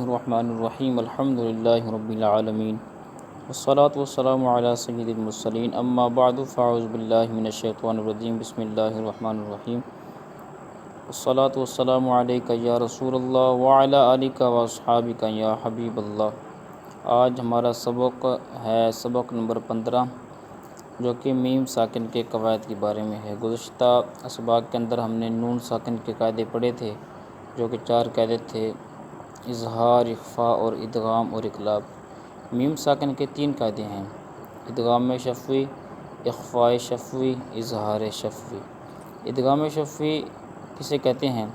الرحمن الرحیم الحمدللہ رب العالمین والصلاة والسلام علی سید المرسلین اما بعد فاعوذ باللہ من الشیطان الرجیم بسم اللہ الرحمن الرحیم والصلاة والسلام علیکہ یا رسول اللہ وعلی آلک واصحابک یا حبیب اللہ۔ آج ہمارا سبق ہے سبق نمبر 15 جو کہ میم ساکن کے قواعد کے بارے میں ہے۔ گزشتہ اسباق کے اندر ہم نے نون ساکن کے قاعدے پڑھے تھے جو کہ 4 قاعدے تھے: اظہار، اخفاء اور ادغام اور اقلاب۔ میم ساکن کے 3 قاعدے ہیں: ادغام شفوی، اخفاء شفوی، اظہار شفوی۔ ادغام شفوی کسے کہتے ہیں؟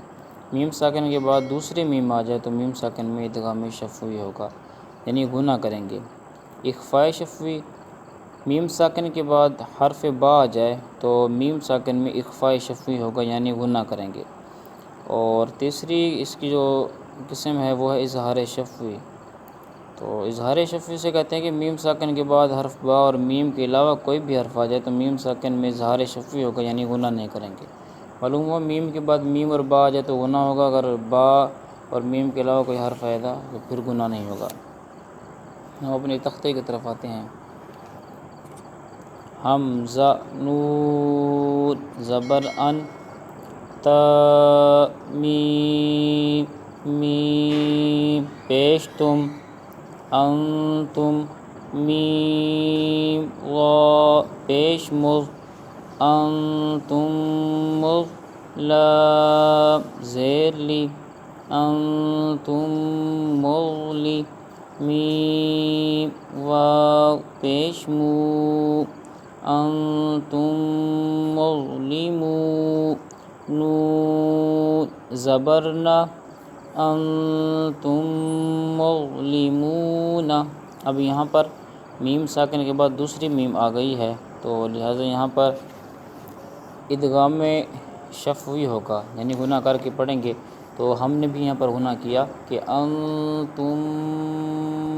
میم ساکن کے بعد دوسری میم آ جائے تو میم ساکن میں ادغام شفوی ہوگا، یعنی گنہ کریں گے۔ اخفاء شفوی، میم ساکن کے بعد حرف با آ جائے تو میم ساکن میں اخفاء شفوی ہوگا، یعنی گنہ کریں گے۔ اور تیسری اس کی جو قسم ہے وہ ہے اظہار شفوی۔ تو اظہار شفوی سے کہتے ہیں کہ میم ساکن کے بعد حرف با اور میم کے علاوہ کوئی بھی حرف آ جائے تو میم ساکن میں اظہار شفوی ہوگا، یعنی گنہ نہیں کریں گے۔ معلوم ہوا میم کے بعد میم اور با آ جائے تو گنہ ہوگا، اگر با اور میم کے علاوہ کوئی حرف آئے گا تو پھر گنہ نہیں ہوگا۔ ہم اپنے تختے کی طرف آتے ہیں۔ حمزہ، نون، زبر ان، تا، میم، میم، پیش تم، انتم، میم، غا، پیش مز، انتم مز، لام، زیر لی، انتم مغلی، میم، واو، پیش مو، انتم مظلمون، نون، زبرنا، انتم مظلمون۔ اب یہاں پر میم ساکن کے بعد دوسری میم آ گئی ہے تو لہٰذا یہاں پر ادغام شفوی ہوگا، یعنی گنہ کر کے پڑھیں گے۔ تو ہم نے بھی یہاں پر گنہ کیا کہ انتم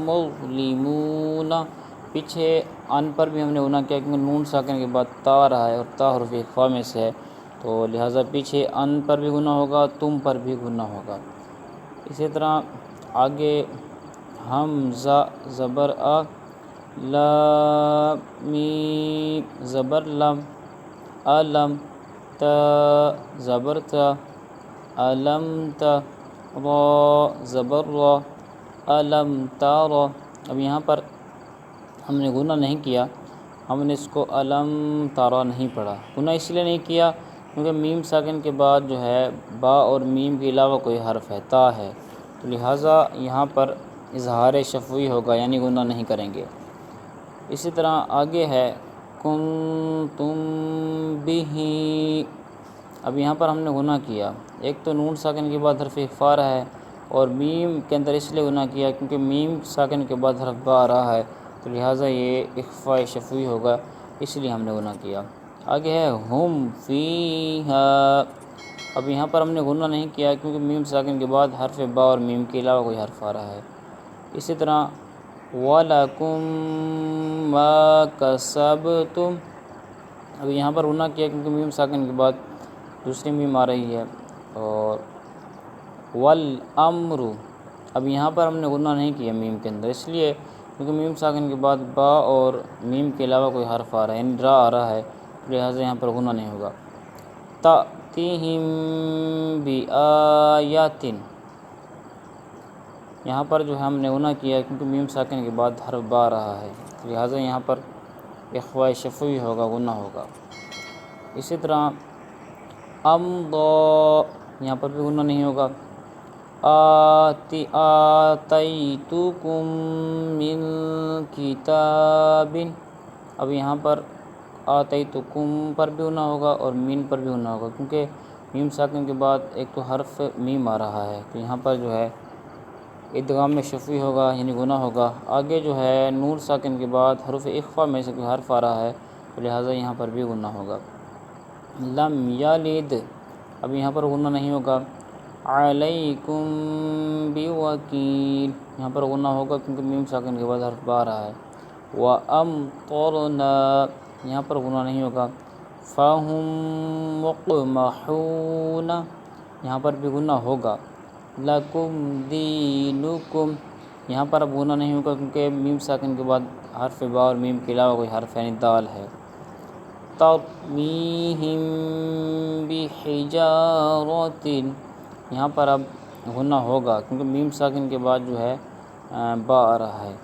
مظلمون، پیچھے ان پر بھی ہم نے گنہ کیا کیونکہ نون ساکن کے بعد تا رہا ہے اور تا حرف اخفاء میں سے ہے، تو لہٰذا پیچھے ان پر بھی گنہ ہوگا، تم پر بھی گنہ ہوگا۔ اسی طرح آگے حمزہ، زبر آ، لام، میم، زبر لم، علم، تا، زبر تا، علم تا، را، زبر را، علم تارا۔ اب یہاں پر ہم نے گنہ نہیں کیا، ہم نے اس کو علم تارا نہیں پڑھا۔ گنہ اس لیے نہیں کیا کیونکہ میم ساکن کے بعد جو ہے با اور میم کے علاوہ کوئی حرف ہے، تا ہے، تو لہٰذا یہاں پر اظہار شفوی ہوگا، یعنی گنہ نہیں کریں گے۔ اسی طرح آگے ہے کنتم بہ۔ اب یہاں پر ہم نے گنہ کیا، ایک تو نون ساکن کے بعد حرف اخفاء رہا ہے اور میم کے اندر اس لیے گنہ کیا کیونکہ میم ساکن کے بعد حرف با آ رہا ہے، تو لہٰذا یہ اخفاء شفوی ہوگا، اس لیے ہم نے گنہ کیا۔ آگے ہے ہم فیہا۔ اب یہاں پر ہم نے گنہ نہیں کیا کیونکہ میم ساکن کے بعد حرف با اور میم کے علاوہ کوئی حرف آ رہا ہے۔ اسی طرح وَلَكُمْ مَا كَسَبْتُمْ۔ اب یہاں پر گنہ کیا کیونکہ میم ساکن کے بعد دوسری میم آ رہی ہے، اور وَالْأَمْرُ۔ اب یہاں پر ہم نے گنہ نہیں کیا میم کے اندر، اس لیے کیونکہ میم ساکن کے بعد با اور میم کے علاوہ کوئی حرف آ رہا ہے، یعنی را آ رہا ہے، لہٰذا یہاں پر گنہ نہیں ہوگا۔ تَأْتِیہِم بِآیَاتٍ۔ یہاں پر جو ہے ہم نے گنہ کیا کیونکہ میم ساکن کے بعد حرف با آ رہا ہے، لہٰذا یہاں پر اخفاء شفوی ہوگا، گنہ ہوگا۔ اسی طرح امضا، یہاں پر بھی گنہ نہیں ہوگا۔ آتیتکم من کتاب۔ اب یہاں پر آتیتکم پر بھی گنہ ہوگا اور مین پر بھی گنہ ہوگا کیونکہ میم ساکن کے بعد ایک تو حرف میم آ رہا ہے، تو یہاں پر جو ہے ادغام شفوی ہوگا، یعنی گنہ ہوگا۔ آگے جو ہے نون ساکن کے بعد حرف اخفاء میں سے کوئی حرف آ رہا ہے، تو لہٰذا یہاں پر بھی گنہ ہوگا۔ لم یلد، اب یہاں پر گنہ نہیں ہوگا۔ علیکم بوکیل، یہاں پر گنہ ہوگا کیونکہ میم ساکن کے بعد حرف با آ رہا ہے۔ وَأَمْطَرْنَا، یہاں پر گنہ نہیں ہوگا۔ فَهُمْ مُقْمَحُونَ، یہاں پر بھی گنہ ہوگا لکم دینکم، یہاں پر اب غنہ نہیں ہوگا کیونکہ میم ساکن کے بعد حرف با اور میم کے علاوہ کوئی حرف یعنی دال ہے۔ ترمیہم بحجارۃ، یہاں پر اب غنہ ہوگا کیونکہ میم ساکن کے بعد جو ہے با آ رہا ہے۔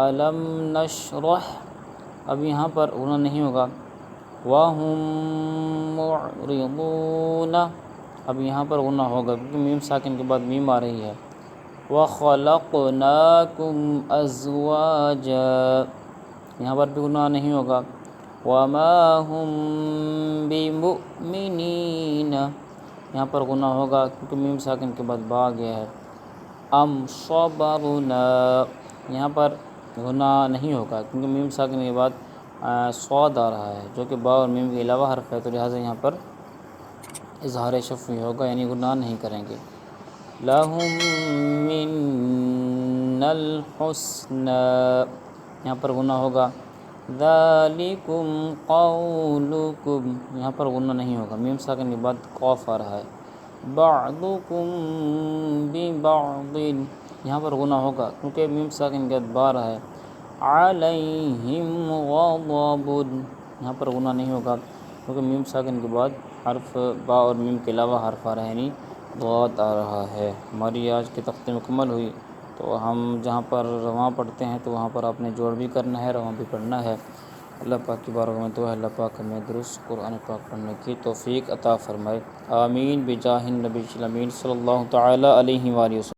الم نشرح، اب یہاں پر غنہ نہیں ہوگا۔ وَهُم معرضون، اب یہاں پر غنہ ہوگا کیونکہ میم ساکن کے بعد میم آ رہی ہے۔ وَخَلَقْنَاكُمْ أَزْوَاجًا، یہاں پر بھی غنہ نہیں ہوگا۔ وَمَا هُم بِمُؤْمِنِينَ، یہاں پر غنہ ہوگا کیونکہ میم ساکن کے بعد با آ گیا ہے۔ ام صبرنا، یہاں پر غنہ نہیں ہوگا کیونکہ میم ساکن کے بعد صاد آ رہا ہے جو کہ با اور میم کے علاوہ حرف ہے، تو لہٰذا یہاں پر اظہار شفوی ہوگا یعنی غنہ نہیں کریں گے۔ لَهُم مِّنَّ الْحُسْنَى، یہاں پر غنہ ہوگا۔ ذَلِكُمْ قَوْلُكُمْ، یہاں پر غنہ نہیں ہوگا، میم ساکن کے بعد قاف آ رہا ہے۔ بَعْضُكُمْ بِبَعْضٍ، یہاں پر غنہ ہوگا کیونکہ میم ساکن کے بعد با آ رہا ہے۔ عَلَيْهِمْ غَضَبٌ، یہاں پر غنہ نہیں ہوگا کیونکہ میم ساکن کے بعد حرف با اور میم کے علاوہ حرف آ رہا ہے یعنی ضاد آ رہا ہے۔ ہماری آج کی تختی مکمل ہوئی، تو ہم جہاں پر رواں پڑھتے ہیں تو وہاں پر آپ نے جوڑ بھی کرنا ہے، رواں بھی پڑھنا ہے۔ اللہ پاک کی بارگاہ میں دعا ہے اللہ پاک ہمیں درست قرآن پاک پڑھنے کی توفیق عطا فرمائے، آمین بجاہ النبی الامین صلی اللہ تعالیٰ علیہ وآلہ وسلم۔